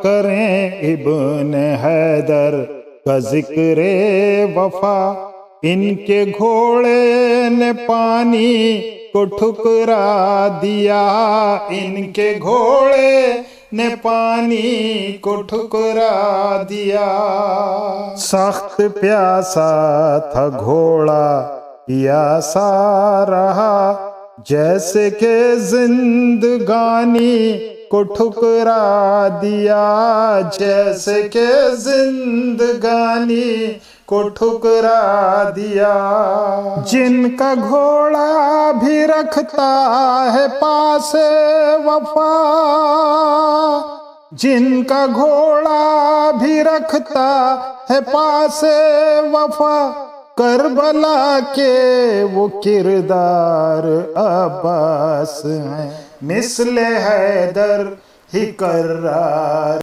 करें इब्न हैदर का जिक्रे वफा। इनके घोड़े ने पानी को ठुकरा दिया, इनके घोड़े ने पानी को ठुकरा दिया। सख्त प्यासा था घोड़ा प्यासा रहा, जैसे के जिंदगानी को ठुकरा दिया, जैसे के जिंदगानी को ठुकरा दिया। जिनका घोड़ा भी रखता है पासे वफा, जिनका घोड़ा भी रखता है पासे वफा, करबला के वो किरदार अब्बास हैं, मिसले हैदर ही कर्रार।